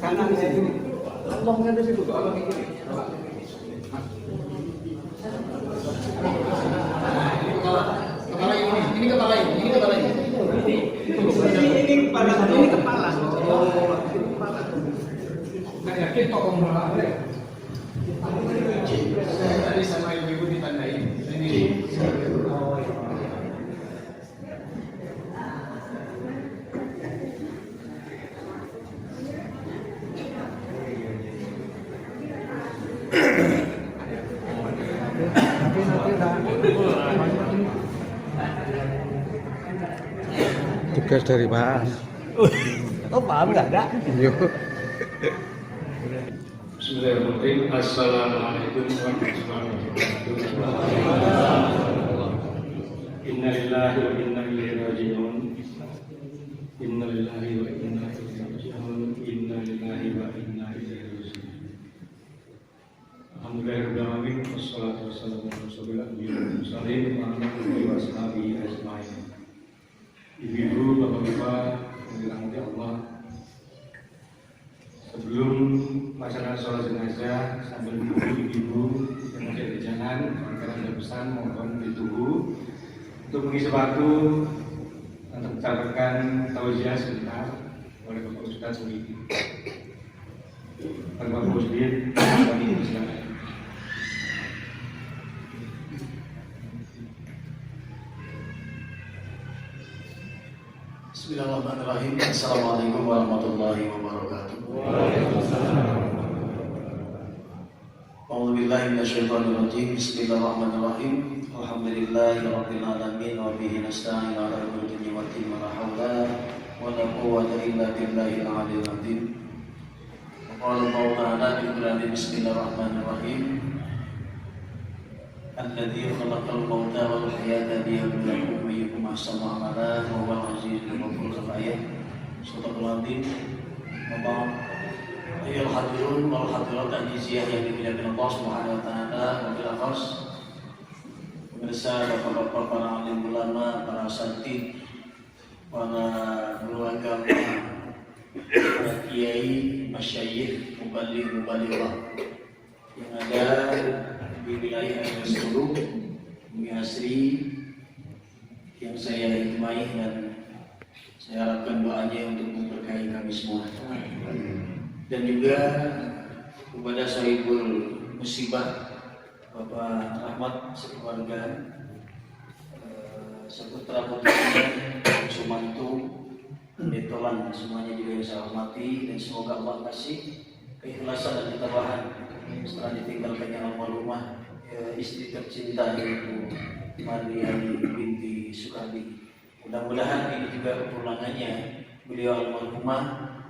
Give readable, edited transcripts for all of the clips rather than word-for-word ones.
Kanan di sini. Allah kan di situ. Allah ini. Kepala ini kepala ini kepala ini. Ini kepala, ini kepala. Nggak yakin tokoh malah ada. Tadi sama ibu-ibu ditandain. Ini. Tugas dari Mas. Oh, paham nggak ada? Yo. Bismillahirrahmanirrahim. Assalamualaikum warahmatullahi wabarakatuh. Inna lillahi wa inna ilaihi raji'un. Inna lillahi wa inna ilaihi raji'un. Inna lillahi wa inna ilaihi raji'un. Alhamdulillahirabbil alamin. Wassalatu wassalamu ala rasulillah wa ala alihi wa sahbihi ajma'in. Ibu-ibu, bapak-bapak, yang dirahmati Allah. Sebelum melaksanakan sholat jenazah, sambil menunggu ibu yang masih di jalan, karena ada pesan mohon ditunggu untuk mengisi waktu untuk mencatatkan tausiah sebentar oleh Bapak Ustadz Suliki. Bapak Muslim, silakan. Bismillahirrahmanirrahim. Assalamualaikum warahmatullahi wabarakatuh. A'udzubillahi minasyaitonir rajim. Bismillahirrahmanirrahim. Alhamdulillahirabbil alamin wa bihi nasta'in 'ala kulli ni'matin wa la haula wa la quwwata illa billahil 'aliyyil 'azim. Qala Allah ta'ala fi Qur'anil Bismillahirrahmanirrahim. Alladzi khalaqal mauta wal hayata liyabluwakum ayyukum ahsanu amala wa huwal azizul ghafur. Ayat Surah Al-Azim. Bapak ayyuhal hadirun wal hadirat al-jiziyah yang dimuliakan Allah Subhanahu wa taala, wabil akhas pemirsa, bapak-bapak, para alim ulama, para asatidz, para guru agama, para kiai, masyayikh, mubaligh-mubaligh yang ada di wilayah RW 10 Bumi Asri yang saya hikmati dan saya harapkan doanya untuk memberkahi kami semua, dan juga kepada sahibul musibah Bapak Rahmat sekeluarga, seputra putranya Sumantu, Betolan, semuanya juga yang saya hormati, dan semoga Allah kasih keikhlasan dan ketabahan setelah ditinggalkannya almarhumah istri tercinta yaitu Mariani binti Sukardi. Mudah-mudahan ini juga kepulangannya beliau almarhumah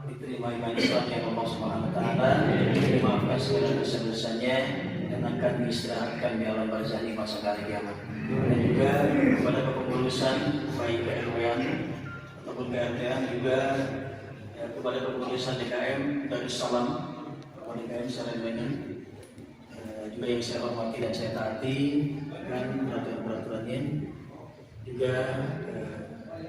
diterima iman Islamnya Allah Subhanahu wa taala, dimaafkan segala dosa-dosanya dan akan diistirahatkan di alam barzah di masa hari kiamat. Dan juga kepada kepengurusan baik RW-an ataupun PRT-an, juga kepada kepengurusan DKM Darussalam DKM Saranjaya, juga yang saya hormati dan saya taati akan peraturan-peraturannya, juga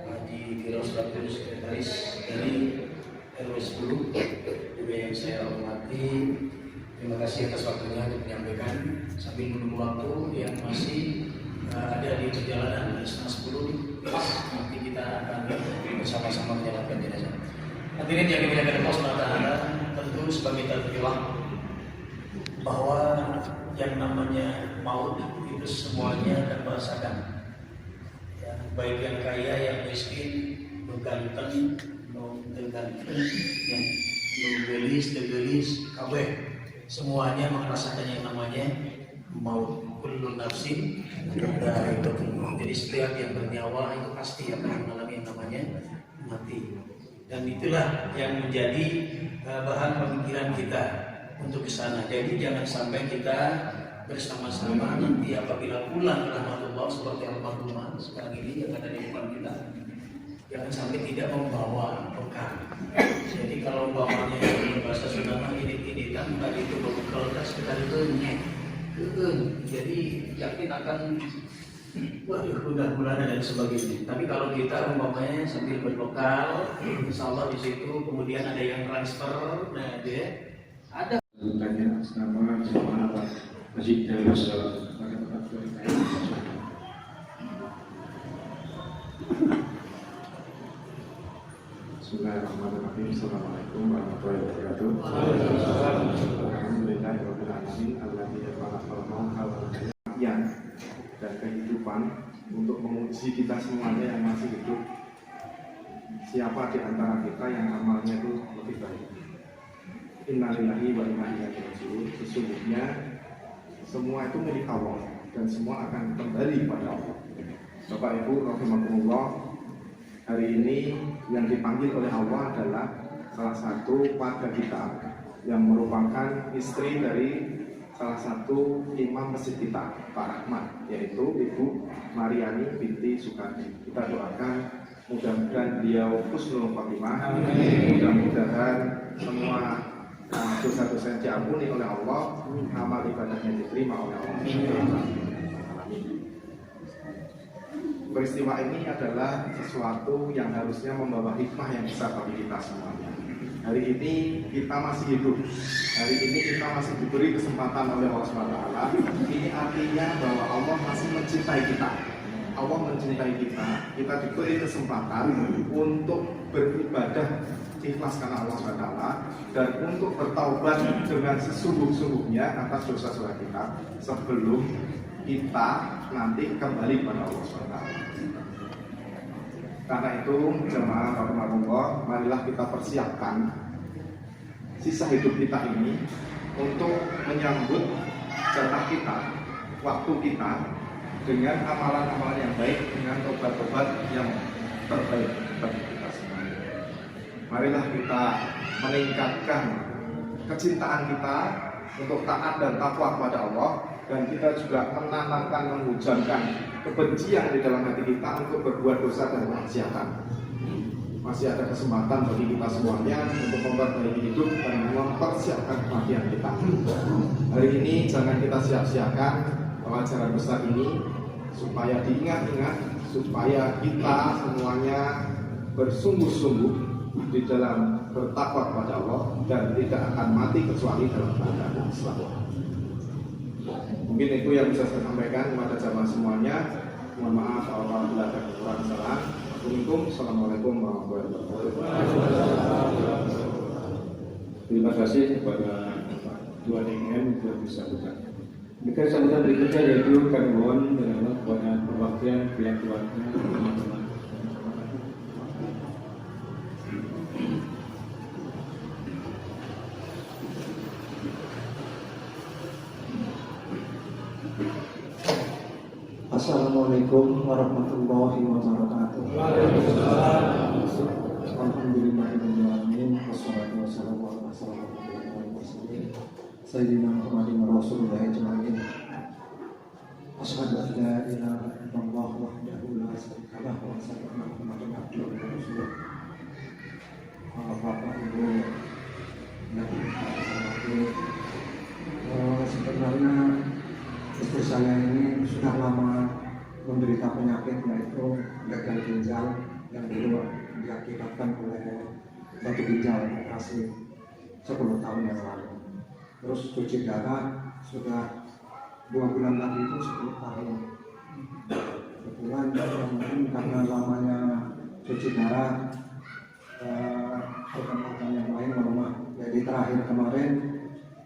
Haji Firoz Abdul Sekretaris dari RW 10 juga yang saya hormati. Terima kasih atas waktunya untuk menyampaikan sambil menunggu waktu yang masih ada di perjalanan dari setengah 10 nanti kita akan bersama-sama menjalankan jenazah. Hadirin yang dimuliakan Allah Subhanahu wa taala, tentu sebagai tazkirah bahwa yang namanya maut itu semuanya akan merasakan, ya, baik yang kaya, yang miskin, nu ganteng, nu teu ganteng, yang nu gelis, kabeh semuanya merasakan yang namanya maut. Kullu nafsin dha'iqatul maut. Jadi setiap yang bernyawa itu pasti akan mengalami yang namanya mati. Dan itulah yang menjadi bahan pemikiran kita untuk ke sana. Jadi jangan sampai kita bersama-sama nanti apabila pulang ke rahmatullah seperti almarhumah sekarang ini yang ada di depan kita, jangan sampai tidak membawa bekal. Jadi kalau umpamanya bahasa Sunda ini tanpa itu bekal tas kita itu nyek. Jadi yakin akan waduh udah dan sebagainya. Tapi kalau kita umpamanya sambil berbekal, insya Allah di situ kemudian ada yang transfer, nah dia ada. Tanya nama jemaah Masjid Darussalam. Bismillahirrahmanirrahim. Assalamualaikum warahmatullahi wabarakatuh. Alhamdulillahirabbil alamin alladzi khalaqal mauta wal hayata dan kehidupan untuk menguji kita semuanya yang masih hidup. Siapa di antara kita yang amalnya itu lebih baik? Innalillahi wa inna ilaihi raji'un. Sesungguhnya semua itu milik Allah dan semua akan kembali pada Allah. Bapak Ibu rahimakumullah, hari ini yang dipanggil oleh Allah adalah salah satu warga kita yang merupakan istri dari salah satu imam masjid kita, Pak Rahmat, yaitu Ibu Mariani binti Sukardi. Kita doakan mudah-mudahan beliau husnul khotimah, mudah-mudahan semua dosa-dosa yang diampuni oleh Allah, amal ibadahnya diterima oleh Allah. Peristiwa ini adalah sesuatu yang harusnya membawa hikmah yang besar bagi kita semuanya. Hari ini kita masih hidup, hari ini kita masih diberi kesempatan oleh Allah SWT. Ini artinya bahwa Allah masih mencintai kita. Allah mencintai kita, kita diberi kesempatan untuk beribadah ikhlas karena Allah SWT dan untuk bertaubat dengan sesungguh-sungguhnya atas dosa-dosa kita sebelum kita nanti kembali kepada Allah SWT. Karena itu jemaah rahimahullah, marilah kita persiapkan sisa hidup kita ini untuk menyambut jatah kita, waktu kita dengan amalan-amalan yang baik, dengan tobat-tobat yang terbaik bagi kita semuanya. Marilah kita meningkatkan kecintaan kita untuk taat dan takwa kepada Allah, dan kita juga menanamkan, menghujamkan kebencian di dalam hati kita untuk berbuat dosa dan kemaksiatan. Masih ada kesempatan bagi kita semuanya untuk memperbaiki hidup dan mempersiapkan kematian kita. Hari ini jangan kita sia-siakan pelajaran besar ini, supaya diingat-ingat, supaya kita semuanya bersungguh-sungguh di dalam bertakwa kepada Allah dan tidak akan mati kecuali dalam keadaan Islam. Mungkin itu yang bisa saya sampaikan kepada jamaah semuanya. Mohon maaf apabila ada kekurangan salah. Assalamualaikum warahmatullahi wabarakatuh. Terima kasih kepada Tuan DM yang bersangkutan. Demikian sambutan berikutnya yaitu kami mohon dengan kepada perwakilan pihak keluarga teman-teman. Assalamualaikum warahmatullahi wabarakatuh. Alhamdulillahirrahmanirrahim. Wassalatu wassalamu ala rasulillah Sayyidina Muhammadin Rasulullah ajma'in. Asyhadu an la ilaha illallah wahdahu la syarika lah wa asyhadu anna Muhammadan abduhu wa rasuluh. Bapak Ibu dan sebenarnya istri saya ini sudah lama menderita penyakit, yaitu gagal ginjal yang dulu diakibatkan oleh batu ginjal operasi 10 tahun yang lalu. Terus cuci darah sudah 2 bulan lagi itu 10 tahun. Kebetulan mungkin karena lamanya cuci darah, organ-organ yang lain melemah. Jadi terakhir kemarin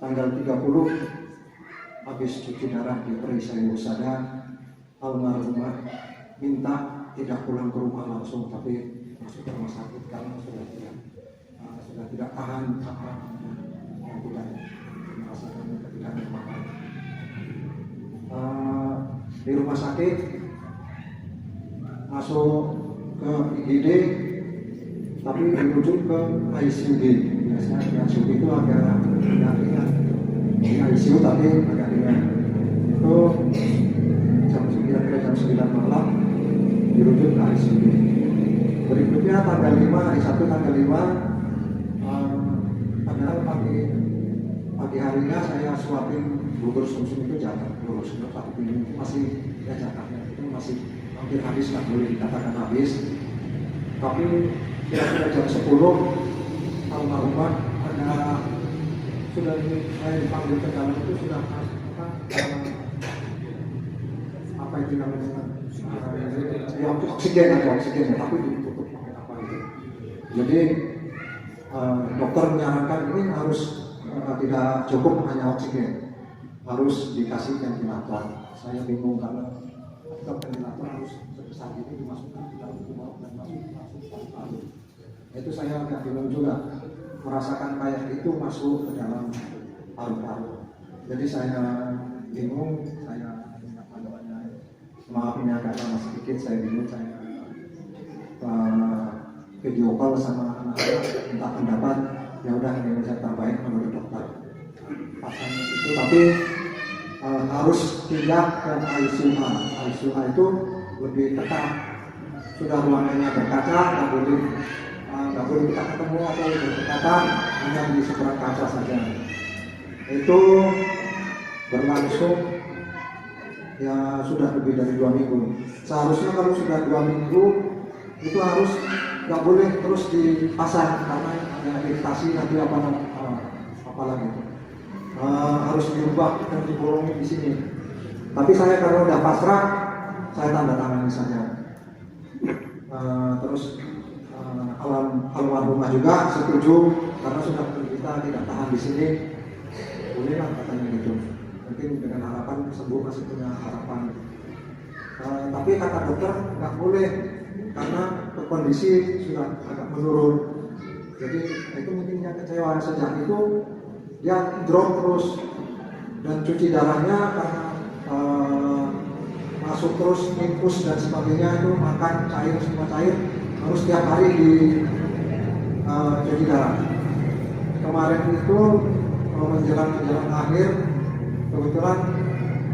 tanggal 30 habis cuci darah di Perisai Usada, almarhumah minta tidak pulang ke rumah langsung, tapi masuk ke rumah sakit karena sudah tidak tahan yang tidak merasakan ketidaknikmatan. Di rumah sakit masuk ke IGD, tapi dirujuk ke ICUD. Biasanya di ICUD itu agak ringan, di ICU tapi agak ringan. Itu jam 9 malam dirujuk ke ICUD. Berikutnya tanggal 5, hari Sabtu tanggal 5, padahal pagi harinya saya suapin bubur sumsum itu jatah, bubur sumsum tapi masih ya jatahnya itu masih hampir habis, nggak boleh dikatakan habis. Tapi kira-kira jam 10 almarhumah ada sudah saya dipanggil ke dalam itu sudah apa itu namanya ya oksigen ada oksigen tapi ditutup pakai apa itu. Jadi dokter menyarankan ini harus tidak cukup hanya oksigen, harus dikasih ventilator. Saya bingung karena ventilator harus sebesar ini dimasukkan ke dalam tubuh dan masuk paru-paru. Itu saya agak bingung juga, merasakan kayak itu masuk ke dalam paru-paru. Jadi saya bingung, saya maaf ini agak lama sedikit, saya bingung, saya video call sama anak-anak minta pendapat, ya udah ini saya terbaik menurut dokter. Pasang itu, tapi harus pindah ke ICU. ICU itu lebih ketat, sudah ruangannya berkaca, nggak boleh kita ketemu atau berdekatan, hanya di seberang kaca saja. Itu berlangsung ya sudah lebih dari 2 minggu. Seharusnya kalau sudah 2 minggu itu harus nggak boleh terus dipasang karena ada iritasi nanti apalagi harus diubah dan dibolongi di sini. Tapi saya kalau udah pasrah, saya tanda tangan saja. Terus almarhumah juga setuju karena sudah kita tidak tahan di sini, bolehlah katanya gitu. Mungkin dengan harapan sembuh, masih punya harapan. Tapi kata dokter nggak boleh karena kondisi sudah agak menurun. Jadi itu mungkin yang kecewa sejak itu dia drop terus dan cuci darahnya karena masuk terus infus dan sebagainya, itu makan cair semua cair harus tiap hari di cuci darah. Kemarin itu menjelang akhir kebetulan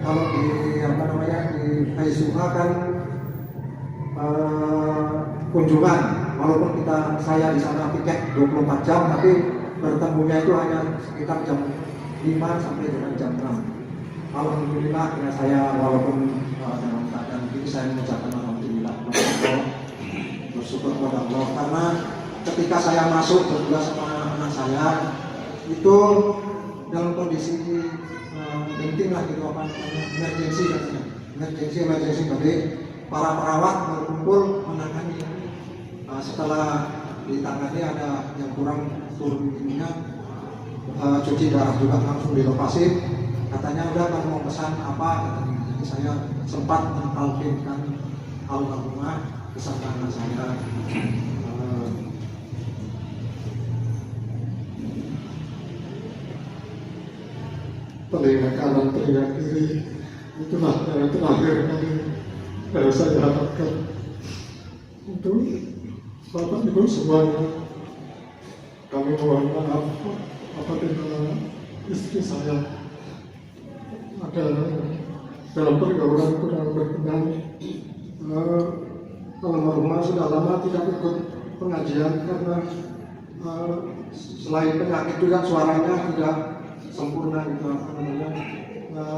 kalau di di ICU kan kunjungan, walaupun saya di sana tiket 24 jam tapi bertemunya itu hanya sekitar jam 5 sampai dengan jam 6. Alhamdulillah ya, saya walaupun dalam keadaan ini saya mengucapkan alhamdulillah, bersyukur kepada Allah karena ketika saya masuk berdua sama anak saya itu dalam kondisi penting lah gitu, emergency. Jadi para perawat berkumpul menangani. Setelah ditangani ada yang kurang turun ininya, cuci darah juga langsung dilepasin. Katanya udah kalau mau pesan apa katanya. Jadi saya sempat mentalkinkan almarhumah beserta anak saya. Telinga kanan, telinga kiri, itulah yang terakhir kali saya harapkan untuk Bapak Ibu semuanya. Kami mohon maaf apabila istri saya ada dalam pergaulan kurang berkenan. Almarhumah sudah lama tidak ikut pengajian karena selain penyakit juga suaranya tidak sempurna gitu,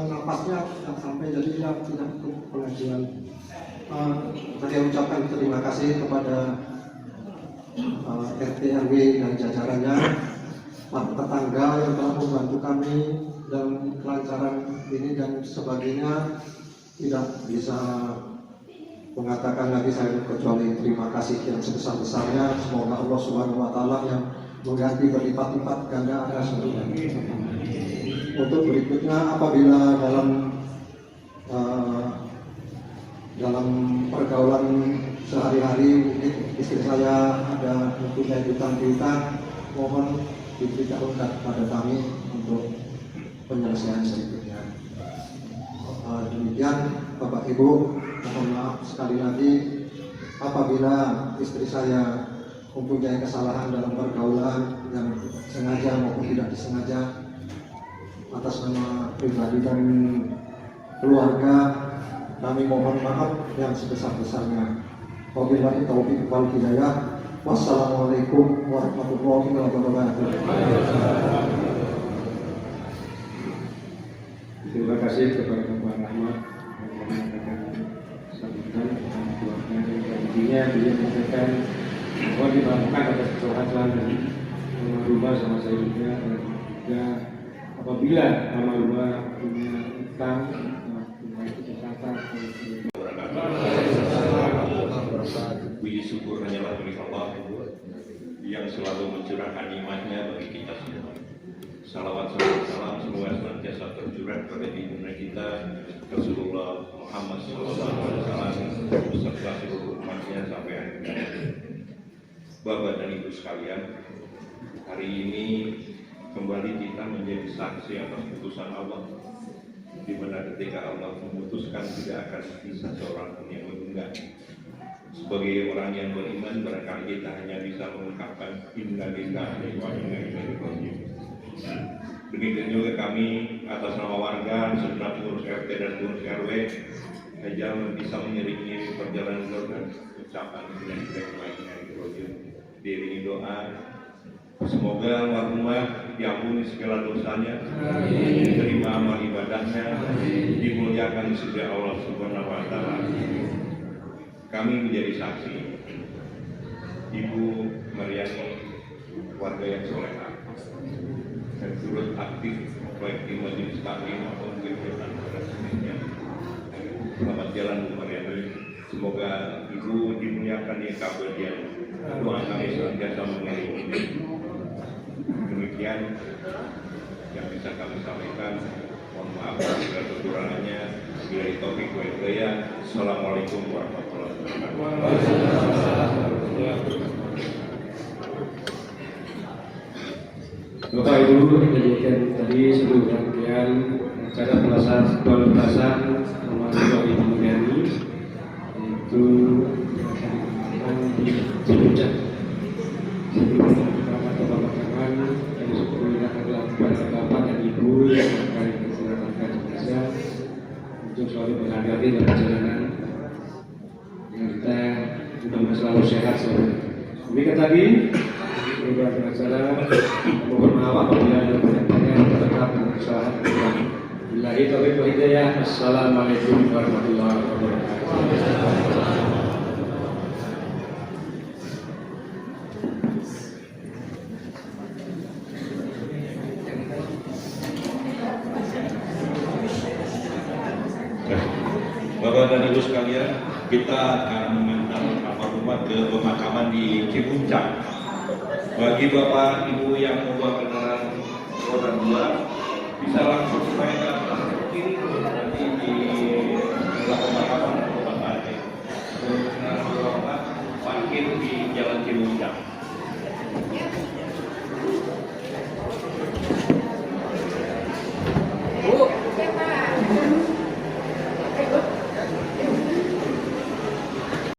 napasnya tidak sampai, jadi dia tidak ikut pengajian. Saya ucapkan terima kasih kepada RT RW dan jajarannya, tetangga yang telah membantu kami dalam kelancaran ini dan sebagainya. Tidak bisa mengatakan lagi saya kecuali terima kasih yang sebesar-besarnya. Semoga Allah Subhanahu wa Ta'ala yang mengganti berlipat-lipat ganda atasnya. Untuk berikutnya, apabila dalam pergaulan sehari-hari istri saya ada mempunyai hutang piutang, mohon diberitahukan kepada kami untuk penyelesaian berikutnya. Demikian Bapak Ibu, mohon maaf sekali lagi apabila istri saya mempunyai kesalahan dalam pergaulan yang sengaja maupun tidak disengaja. Atas nama pribadi dan keluarga kami mohon maaf yang sebesar-besarnya. Wabillahi taufiq wal hidayah. Wassalamualaikum warahmatullahi wabarakatuh. Terima kasih kepada Bapak Rahmat yang menyampaikan beliau menyampaikan mohon dimaafkan atas kesalahan rumah sama saya juga, dan juga apabila rumah punya utang baik itu kata Puji syukur hanyalah milik Allah yang selalu mencurahkan nikmat-Nya bagi kita semua. Salawat salam semoga senantiasa tercurah pada junjungan kita Rasulullah Muhammad SAW beserta seluruh umatnya sampai akhir hayat. Bapak dan Ibu sekalian, hari ini kembali kita menjadi saksi atas putusan Allah, di mana ketika Allah memutuskan tidak akan bisa seorang pun yang menunggak. Sebagai orang yang beriman, barangkali kita hanya bisa mengungkapkan inna lillahi wa inna ilaihi raji'un. Demikian juga kami atas nama warga beserta pengurus RT dan pengurus RW saja bisa mengiringi perjalanan dan ucapan inna lillahi wa inna ilaihi raji'un. Diiringi doa, semoga almarhumah diampuni segala dosanya, diterima amal ibadahnya, dimuliakan di sisi Allah Subhanahu wa Ta'ala. Kami menjadi saksi Ibu Mariani warga yang soleha dan turut aktif baik di majelis taklim maupun kegiatan pada sebenarnya. Selamat jalan Bu Mariani. Semoga Ibu dimuliakan di keabadian. Doa kami senantiasa mengiringi. Demikian yang bisa kami sampaikan. Mohon maaf segala kekurangannya. Bila taufik wa hidayah. Assalamualaikum warahmatullahi wabarakatuh. Bapak Ibu, demikian tadi seluruh rangkaian acara pelepasan almarhum Ibu Mariani, yaitu akan di Cipuncak. Sebelum atau pemakaman yang sebelumnya adalah kepada Bapak dan Ibu yang akan dilaksanakan jenazah untuk selalu berhati-hati dalam perjalanan yang kita mudah-mudahan selalu sehat selalu. Demikian tadi beberapa acara, mohon maaf apabila ada banyak-banyak terdekat dengan kesalahan kita. Billahi taufiq wal hidayah. Assalamualaikum warahmatullahi wabarakatuh. Bapak dan Ibu sekalian, kita akan mengantar almarhumah ke pemakaman di Cipuncak. Bagi Bapak Ibu yang membawa kendaraan roda 2, bisa langsung naik ke atas kiri nanti di pemakaman Bapak Ade. Untuk kendaraan roda 4 parkir di Jalan Cipuncak. Bu.